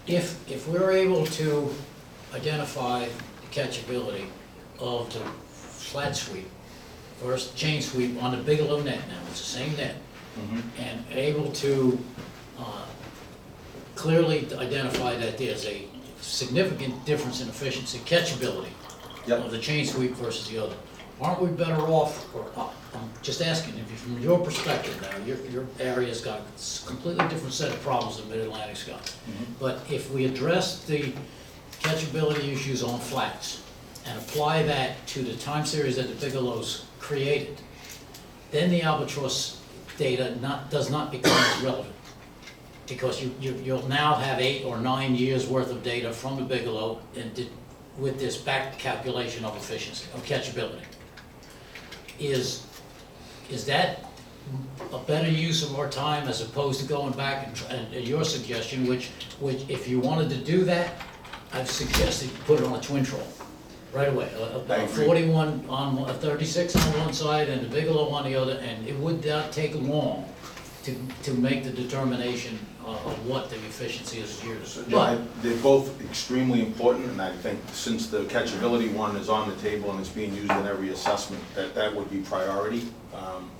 if we're able to identify the catchability of the flat sweep versus chain sweep on the Bigelow net, now it's the same net, and able to clearly identify that there's a significant difference in efficiency, catchability of the chain sweep versus the other, aren't we better off, or I'm just asking, if you, from your perspective now, your area's got a completely different set of problems than Mid-Atlantic's got. But if we address the catchability issues on flats and apply that to the time series that the Bigelow's created, then the albatross data does not become as relevant. Because you'll now have 8 or 9 years worth of data from the Bigelow and with this back calculation of efficiency, of catchability. Is that a better use of our time as opposed to going back and your suggestion, which if you wanted to do that, I've suggested you put it on a twin trawl right away, a 41 on a 36 on one side and the Bigelow on the other, and it would not take long to make the determination of what the efficiency is used. Yeah, they're both extremely important, and I think since the catchability one is on the table and it's being used in every assessment, that would be priority.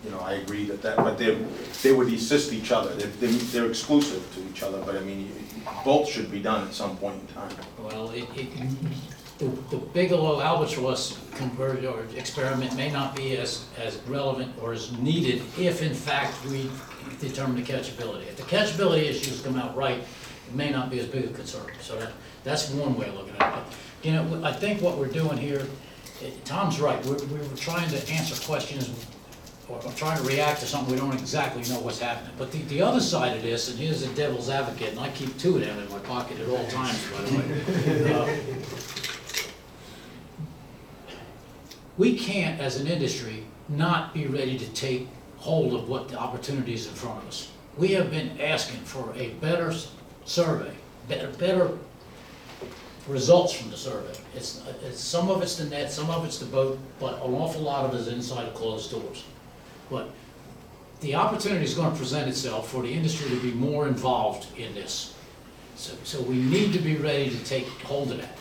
You know, I agree that, but they would assist each other. They're exclusive to each other, but I mean, both should be done at some point in time. Well, the Bigelow albatross conversion or experiment may not be as relevant or as needed if in fact we determine the catchability. If the catchability issues come out right, it may not be as big a concern. So that's one way of looking at it. But, you know, I think what we're doing here, Tom's right. We were trying to answer questions or trying to react to something we don't exactly know what's happening. But the other side of this, and here's the devil's advocate, and I keep two of them in my pocket at all times, by the way. We can't, as an industry, not be ready to take hold of what the opportunities in front of us. We have been asking for a better survey, better results from the survey. It's some of it's the net, some of it's the boat, but an awful lot of it is inside of closed doors. But the opportunity is going to present itself for the industry to be more involved in this. So we need to be ready to take hold of that.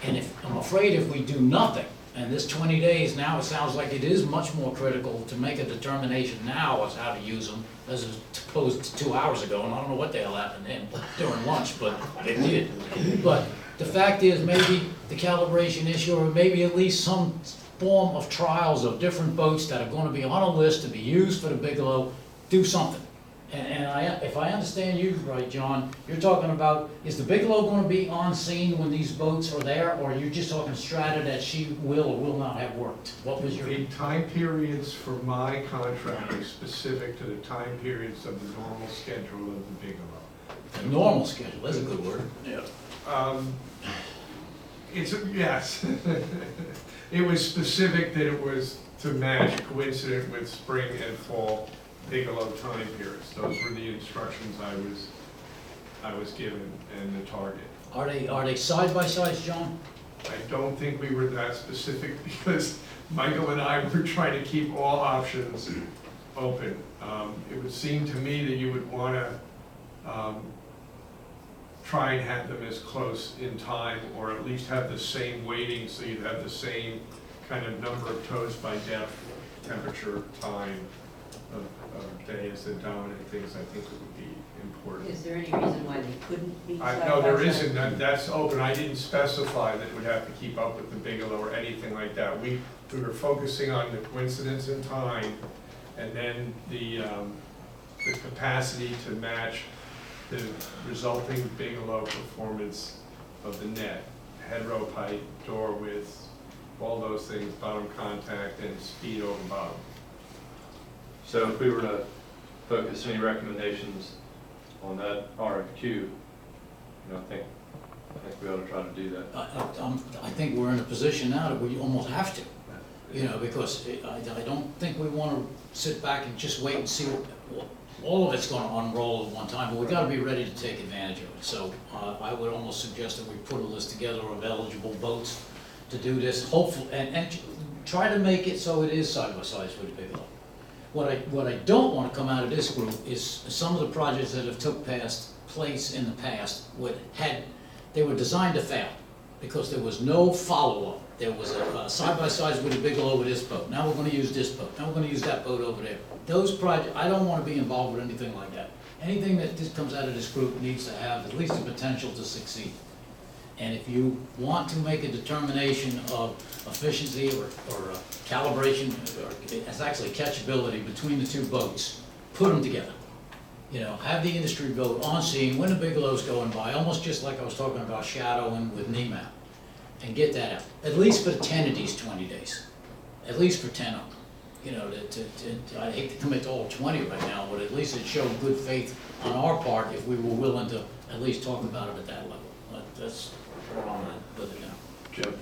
And I'm afraid if we do nothing, and this 20 days, now it sounds like it is much more critical to make a determination now as how to use them as opposed to 2 hours ago. And I don't know what the hell happened then during lunch, but it did. But the fact is, maybe the calibration issue, or maybe at least some form of trials of different boats that are going to be on a list to be used for the Bigelow, do something. And if I understand you right, John, you're talking about, is the Bigelow going to be on scene when these boats are there, or are you just talking strata that she will or will not have worked? What was your... The time periods for my contract are specific to the time periods of the normal schedule of the Bigelow. The normal schedule, that's a good word. Yeah. Yes. It was specific that it was to match coincident with spring and fall Bigelow time periods. Those were the instructions I was given and the target. Are they side by sides, John? I don't think we were that specific because Michael and I were trying to keep all options open. It would seem to me that you would want to try and have them as close in time, or at least have the same weighting, so you'd have the same kind of number of tows by depth, temperature, time of day as the dominant things. I think it would be important. Is there any reason why they couldn't be side No, by there side? isn't. That's open. I didn't specify that it would have to keep up with the Bigelow or anything like that. We were focusing on the coincidence in time, and then the capacity to match the resulting Bigelow performance of the net, head rope height, door width, all those things, bottom contact, and speed over bottom. So if we were to focus any recommendations on that RFQ, I think we ought to try to do that. I think we're in a position now that we almost have to, because I don't think we want to sit back and just wait and see what all of it's going to unroll at one time, but we've got to be ready to take advantage of it. So I would almost suggest that we put a list together of eligible boats to do this, hopefully, and try to make it so it is side by side with the Bigelow. What I don't want to come out of this group is some of the projects that have took past place in the past they were designed to fail because there was no follow-up. There was a side-by-sides with a Bigelow with this boat. Now we're gonna use this boat. Now we're gonna use that boat over there. Those projects, I don't wanna be involved with anything like that. Anything that just comes out of this group needs to have at least the potential to succeed. And if you want to make a determination of efficiency or calibration, or it's actually catchability between the two boats, put them together. You know, have the industry vote on scene when the Bigelow's going by, almost just like I was talking about shadowing with NEMAP, and get that out. At least for 10 of these 20 days, at least for 10 of them. You know, I hate to commit to all 20 right now, but at least it showed good faith on our part if we were willing to at least talk about it at that level. But that's where I'm at with it now. Jim?